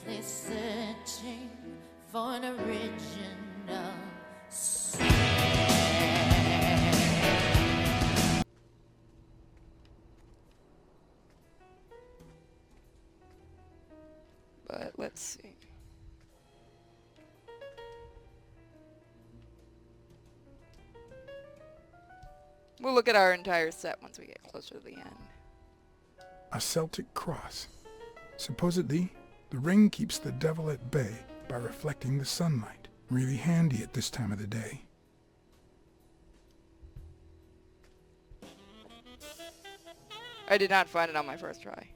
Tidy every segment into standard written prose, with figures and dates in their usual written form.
endlessly searching for an original sound. But let's see. We'll look at our entire set once we get closer to the end. A Celtic cross. Supposedly, the ring keeps the devil at bay by reflecting the sunlight. Really handy at this time of the day. I did not find it on my first try.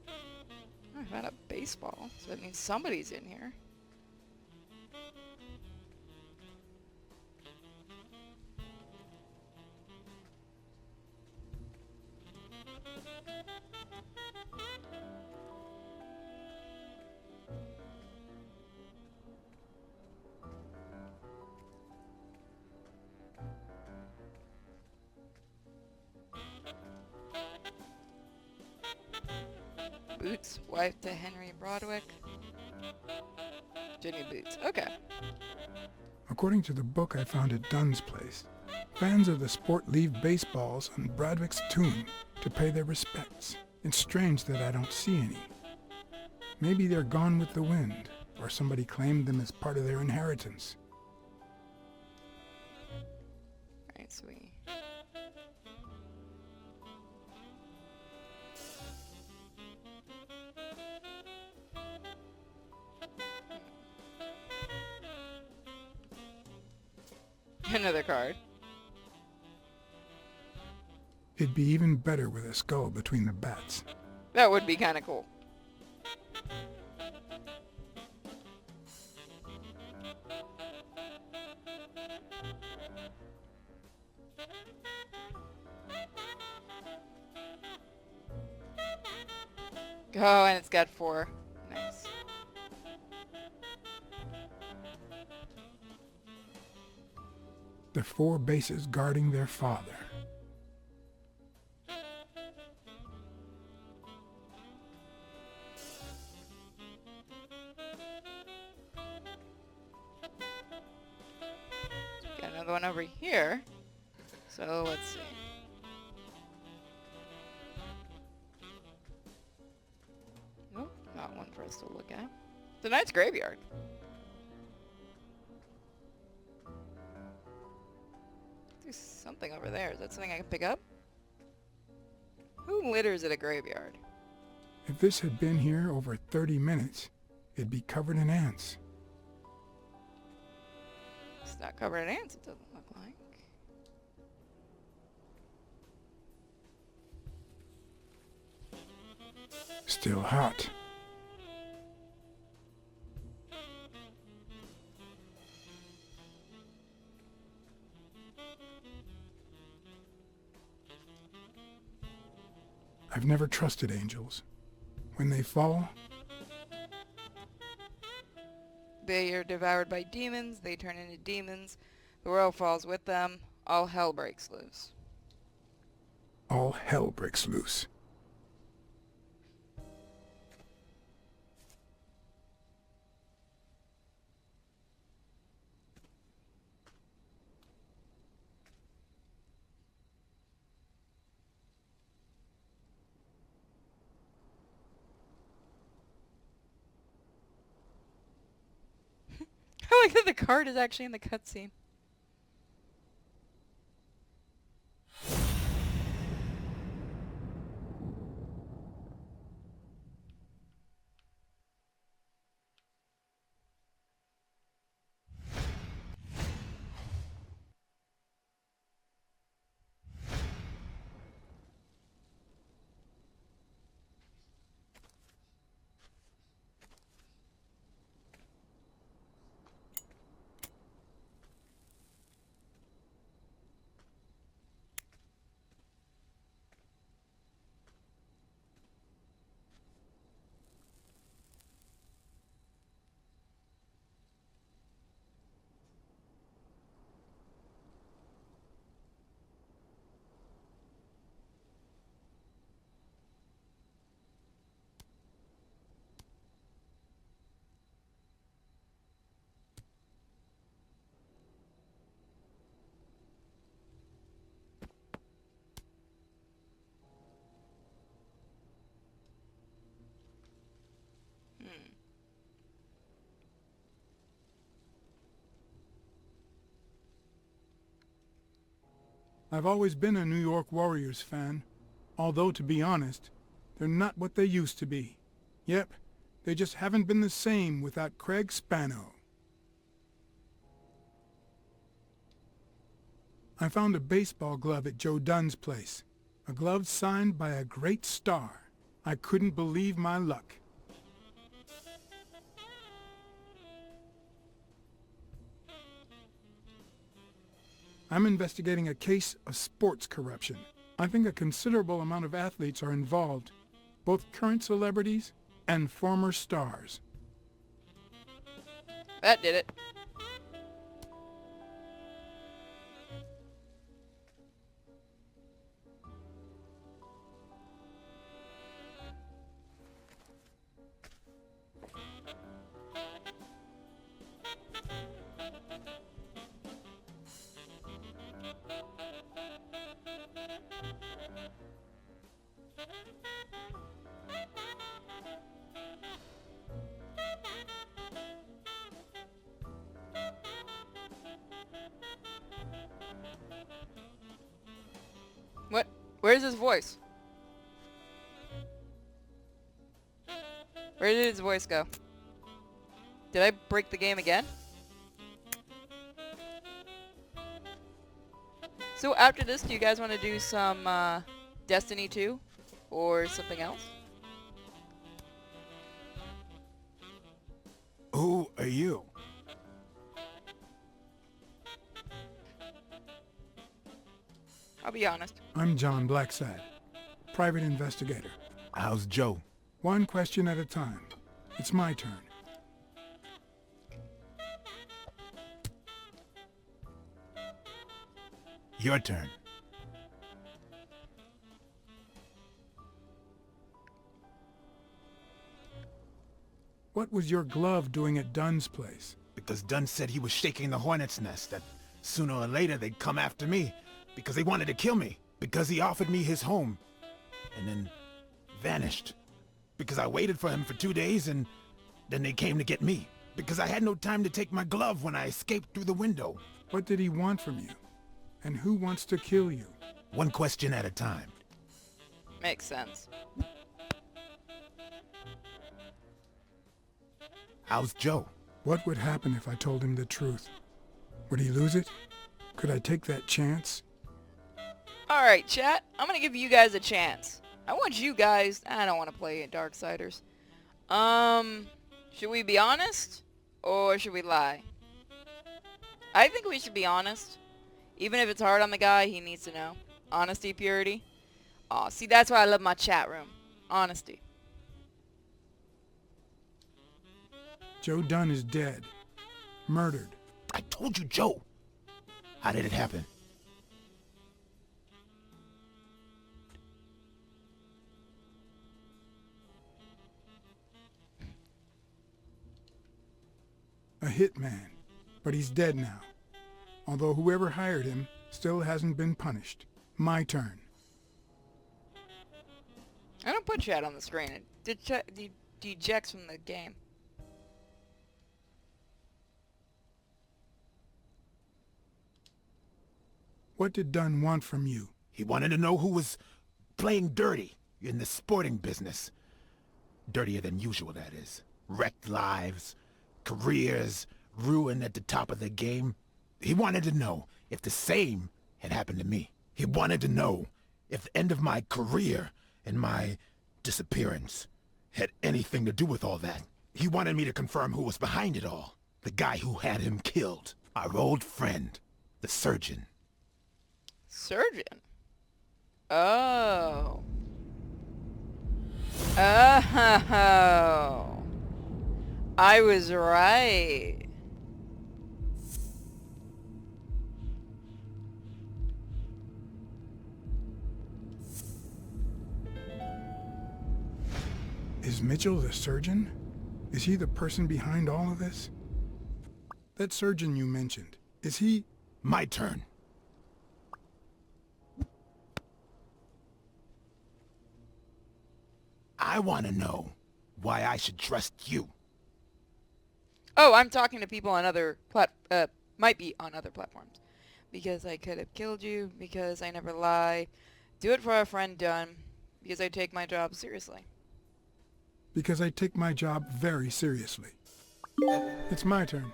I found a baseball, so that means somebody's in here. Boots, wife to Henry Broadwick. Jenny Boots, okay. According to the book I found at Dunn's place, fans of the sport leave baseballs on Bradwick's tomb to pay their respects. It's strange that I don't see any. Maybe they're gone with the wind, or somebody claimed them as part of their inheritance. Alright, so we... Another card. It'd be even better with a skull between the bats. That would be kind of cool. Oh, and it's got 4. Nice. The 4 bases guarding their father. Got another one over here. So let's see. Nope, not one for us to look at. It's a nice graveyard. There's something over there. Is that something I can pick up? Who litters at a graveyard? If this had been here over 30 minutes, it'd be covered in ants. It's not covered in ants, it doesn't look like. Still hot. I've never trusted angels. When they fall, They are devoured by demons. They turn into demons. The world falls with them. All hell breaks loose. all hell breaks loose. I like that the card is actually in the cutscene. I've always been a New York Warriors fan, although to be honest, they're not what they used to be. Yep, they just haven't been the same without Craig Spano. I found a baseball glove at Joe Dunn's place. A glove signed by a great star. I couldn't believe my luck. I'm investigating a case of sports corruption. I think a considerable amount of athletes are involved, both current celebrities and former stars. That did it. What? Where's his voice? Where did his voice go? Did I break the game again? So after this, do you guys want to do some Destiny 2 or something else? Who are you? I'll be honest. I'm John Blacksad, private investigator. How's Joe? One question at a time. It's my turn. Your turn. What was your glove doing at Dunn's place? Because Dunn said he was shaking the hornet's nest, that sooner or later they'd come after me. Because they wanted to kill me. Because he offered me his home. And then vanished. Because I waited for him for 2 days and then they came to get me. Because I had no time to take my glove when I escaped through the window. What did he want from you? And who wants to kill you? One question at a time. Makes sense. How's Joe? What would happen if I told him the truth? Would he lose it? Could I take that chance? Alright, chat. I'm gonna give you guys a chance. I want you guys... I don't want to play Darksiders. Should we be honest? Or should we lie? I think we should be honest. Even if it's hard on the guy, he needs to know. Honesty, purity. Aw, see, that's why I love my chat room. Honesty. Joe Dunn is dead. Murdered. I told you, Joe. How did it happen? A hitman. But he's dead now. Although whoever hired him still hasn't been punished. My turn. I don't put chat on the screen. It dejects from the game. What did Dunn want from you? He wanted to know who was playing dirty in the sporting business. Dirtier than usual, that is. Wrecked lives, careers, ruined at the top of the game. He wanted to know if the same had happened to me. He wanted to know if the end of my career and my disappearance had anything to do with all that. He wanted me to confirm who was behind it all. The guy who had him killed. Our old friend, the surgeon. Surgeon? Oh. Oh. I was right. Is Mitchell the surgeon? Is he the person behind all of this? That surgeon you mentioned, is he... My turn. I want to know why I should trust you. Oh, I'm talking to people on other might be on other platforms. because I could have killed you, because I never lie. Do it for our friend Dunn, because I take my job seriously. Because I take my job very seriously. It's my turn.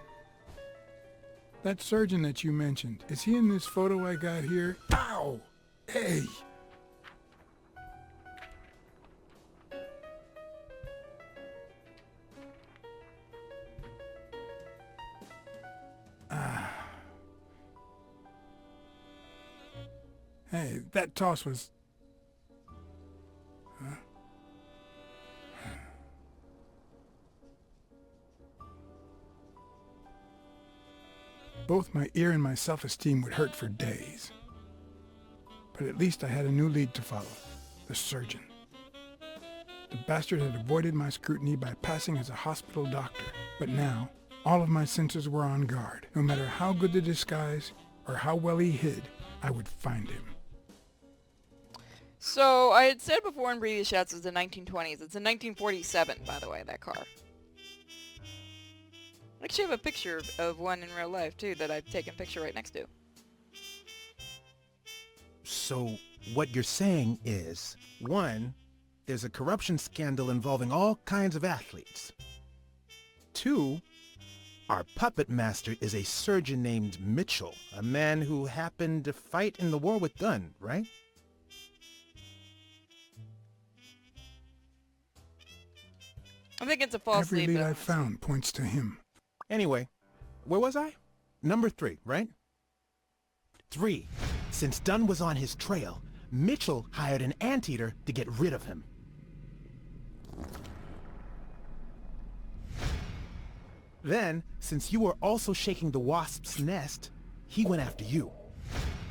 That surgeon that you mentioned, is he in this photo I got here? Ow! Hey! Hey, that toss was... Huh? Both my ear and my self-esteem would hurt for days. But at least I had a new lead to follow. The surgeon. The bastard had avoided my scrutiny by passing as a hospital doctor. But now, all of my senses were on guard. No matter how good the disguise, or how well he hid, I would find him. So, I had said before in previous shots it's the 1920s. It's a 1947, by the way, that car. I actually have a picture of one in real life, too, that I've taken a picture right next to. So, what you're saying is, 1, there's a corruption scandal involving all kinds of athletes. 2, our puppet master is a surgeon named Mitchell, a man who happened to fight in the war with Dunn, right? I think it's a false Every lead, lead but I've found points to him. Anyway, where was I? Number 3, right? 3. Since Dunn was on his trail, Mitchell hired an anteater to get rid of him. Then, since you were also shaking the wasp's nest, he went after you.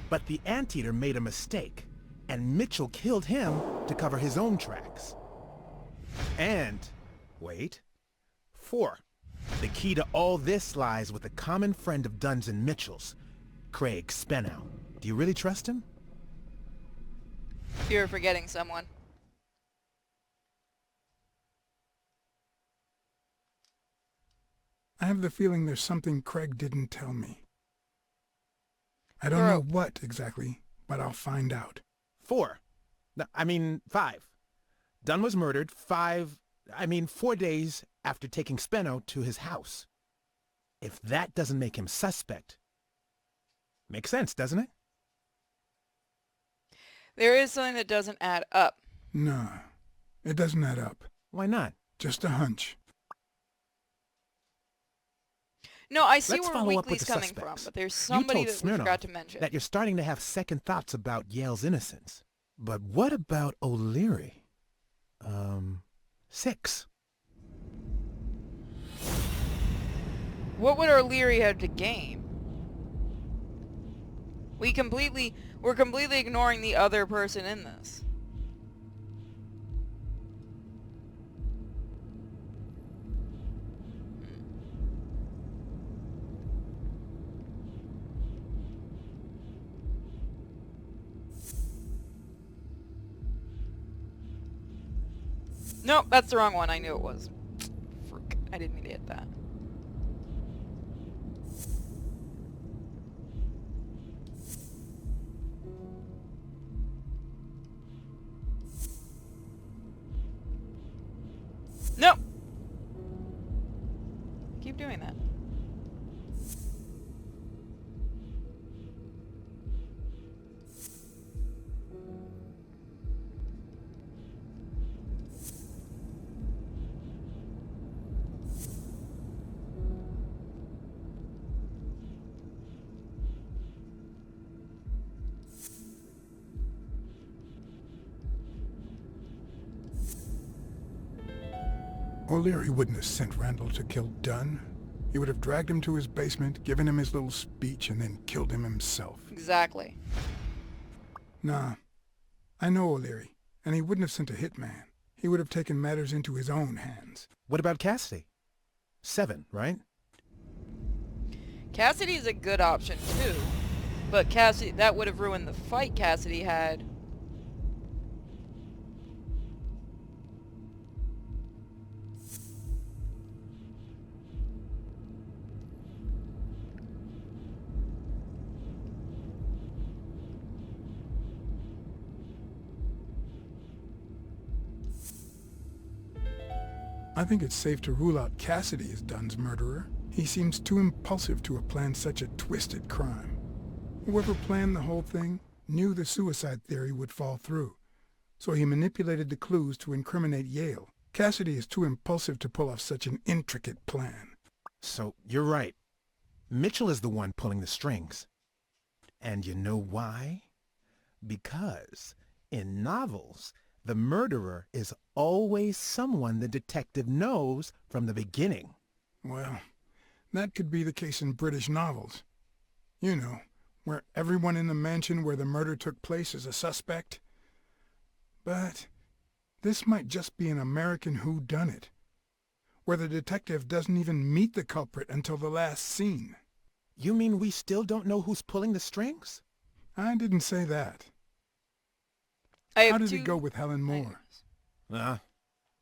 But the anteater made a mistake, and Mitchell killed him to cover his own tracks. And, wait, 4. The key to all this lies with a common friend of Dunn's and Mitchell's, Craig Spenow. Do you really trust him? you're forgetting someone. I have the feeling there's something Craig didn't tell me. I don't Bro. know what exactly, but I'll find out. 4. No, I mean 5. Dunn was murdered 4 days after taking Speno to his house. If that doesn't make him suspect, makes sense, doesn't it? There is something that doesn't add up. No, it doesn't add up. Why not? Just a hunch. No, I see Let's where follow up with Weekly's the coming from, suspects. but there's You somebody told that we Smirnoff forgot to mention. that you're starting to have second thoughts about Yale's innocence. But what about O'Leary? 6. What would O'Leary have to gain? We're completely ignoring the other person in this. Nope, that's the wrong one. I knew it was. Frick. I didn't mean to hit that. Nope! Keep doing that. O'Leary wouldn't have sent Randall to kill Dunn. He would have dragged him to his basement, given him his little speech, and then killed him himself. Exactly. Nah, I know O'Leary, and he wouldn't have sent a hitman. He would have taken matters into his own hands. What about Cassidy? 7, right? Cassidy's a good option too, but that would have ruined the fight Cassidy had. I think it's safe to rule out Cassidy as Dunn's murderer. He seems too impulsive to have planned such a twisted crime. Whoever planned the whole thing knew the suicide theory would fall through, so he manipulated the clues to incriminate Yale. Cassidy is too impulsive to pull off such an intricate plan. So, you're right. Mitchell is the one pulling the strings. And you know why? Because in novels, the murderer is always someone the detective knows from the beginning. Well, that could be the case in British novels. You know, where everyone in the mansion where the murder took place is a suspect. But this might just be an American whodunit, where the detective doesn't even meet the culprit until the last scene. You mean we still don't know who's pulling the strings? I didn't say that. How did it go with Helen Moore? I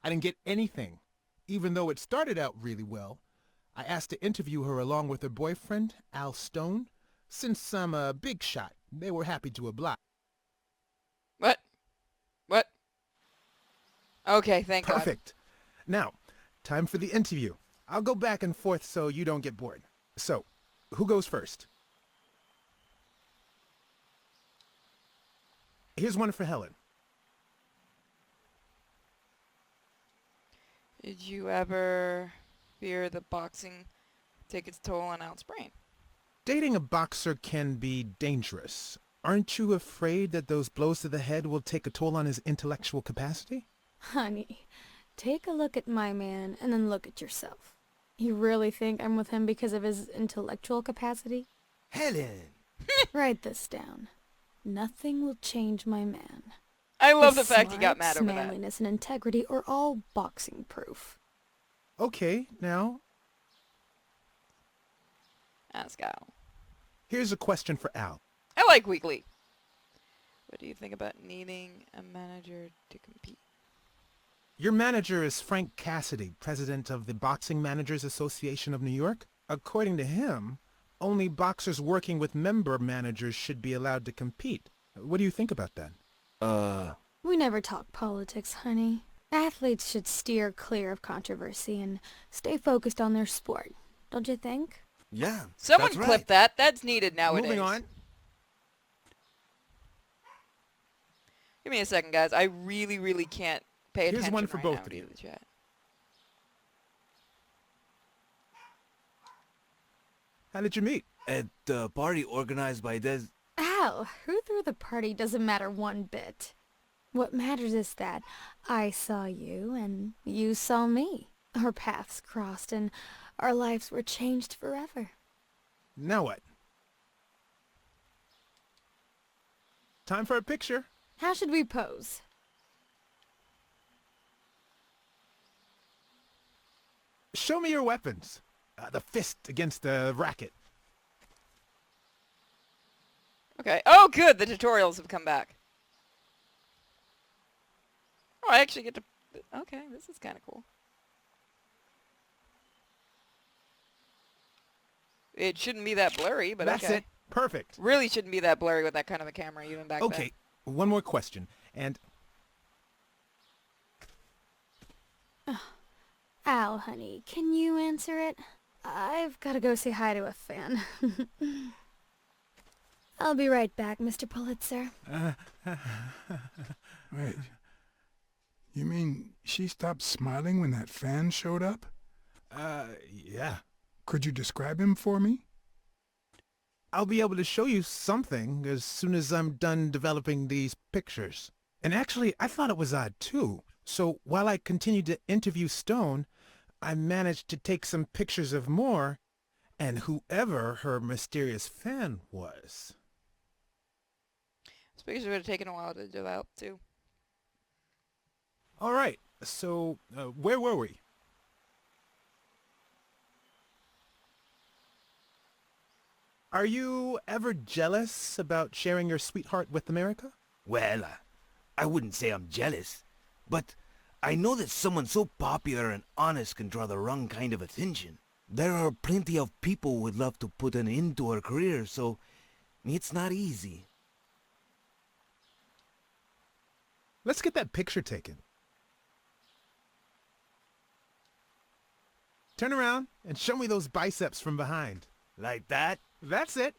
didn't get anything. Even though it started out really well, I asked to interview her along with her boyfriend, Al Stone. Since I'm a big shot, they were happy to oblige. What? What? Okay, thank God. Perfect. Now, time for the interview. I'll go back and forth so you don't get bored. So, who goes first? Here's one for Helen. Did you ever fear that boxing take its toll on Al's brain? Dating a boxer can be dangerous. Aren't you afraid that those blows to the head will take a toll on his intellectual capacity? Honey, take a look at my man and then look at yourself. You really think I'm with him because of his intellectual capacity? Helen! Write this down. Nothing will change my man. I love His the fact he got mad smarts, over that. manliness, and integrity are all boxing proof. Okay, now, Ask Al. here's a question for Al. I like Weekly. What do you think about needing a manager to compete? Your manager is Frank Cassidy, president of the Boxing Managers Association of New York. According to him, only boxers working with member managers should be allowed to compete. What do you think about that? We never talk politics, honey. Athletes should steer clear of controversy and stay focused on their sport. Don't you think? Yeah, Someone that's clip right. that. That's needed nowadays. Moving on. Give me a second, guys. I really, really can't pay Here's attention one for right both now of to you. the chat. How did you meet? At the party organized by Des... Al, who threw the party doesn't matter one bit. What matters is that I saw you and you saw me. Our paths crossed and our lives were changed forever. Now what? Time for a picture. How should we pose? Show me your weapons. The fist against the racket. Okay. Oh, good. The tutorials have come back. Oh, I actually get to... Okay, this is kind of cool. It shouldn't be that blurry, but That's okay. it. Perfect. Really shouldn't be that blurry with that kind of a camera, even back then. Okay, one more question. And Al, honey, can you answer it? I've got to go say hi to a fan. I'll be right back, Mr. Pulitzer. Wait. You mean she stopped smiling when that fan showed up? yeah. Could you describe him for me? I'll be able to show you something as soon as I'm done developing these pictures. And actually, I thought it was odd too. So while I continued to interview Stone, I managed to take some pictures of Moore and whoever her mysterious fan was. This picture would have taken a while to develop, too. All right, so where were we? Are you ever jealous about sharing your sweetheart with America? Well, I wouldn't say I'm jealous, but I know that someone so popular and honest can draw the wrong kind of attention. There are plenty of people who would love to put an end to her career, so it's not easy. Let's get that picture taken. Turn around and show me those biceps from behind. Like that? That's it.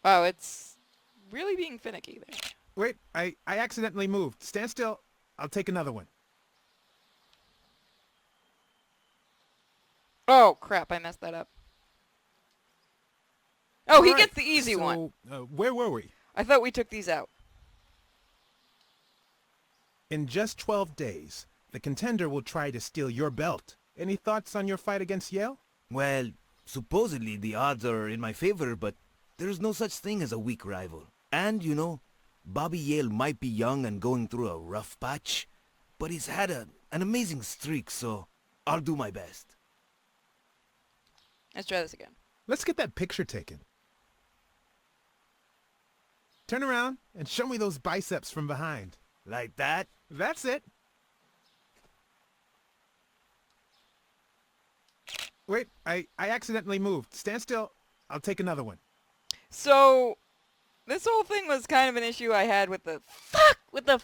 Wow, it's really being finicky there. Wait, I accidentally moved. Stand still. I'll take another one. Oh, crap, I messed that up. Oh, he All right, gets the easy one. Where were we? I thought we took these out. In just 12 days, the contender will try to steal your belt. Any thoughts on your fight against Yale? Well, supposedly the odds are in my favor, but there's no such thing as a weak rival. And, you know, Bobby Yale might be young and going through a rough patch, but he's had an amazing streak, so I'll do my best. Let's try this again. Let's get that picture taken. Turn around and show me those biceps from behind. Like that? That's it. Wait, I accidentally moved. Stand still. I'll take another one. So, this whole thing was kind of an issue I had with the... I thought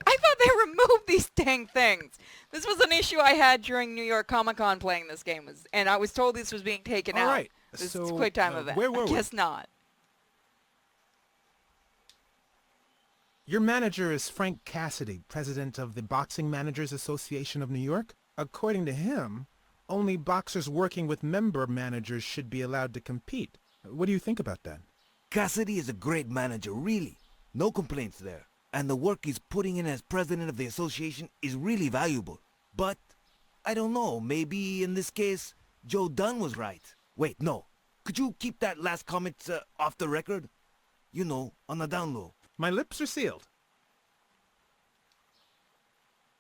they removed these dang things. This was an issue I had during New York Comic Con playing this game, and I was told this was being taken out. All right, This so, is a quick time event. where were we? I guess not. Your manager is Frank Cassidy, president of the Boxing Managers Association of New York. According to him, only boxers working with member managers should be allowed to compete. What do you think about that? Cassidy is a great manager, really. No complaints there. And the work he's putting in as president of the association is really valuable. But, I don't know, maybe in this case, Joe Dunn was right. Wait, no. Could you keep that last comment off the record? You know, on the down low. My lips are sealed.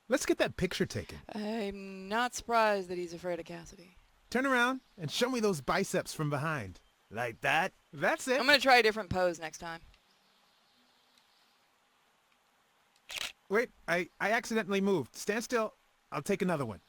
Let's get that picture taken. I'm not surprised that he's afraid of Cassidy. Turn around and show me those biceps from behind. Like that? That's it. I'm going to try a different pose next time. Wait, I accidentally moved. Stand still. I'll take another one.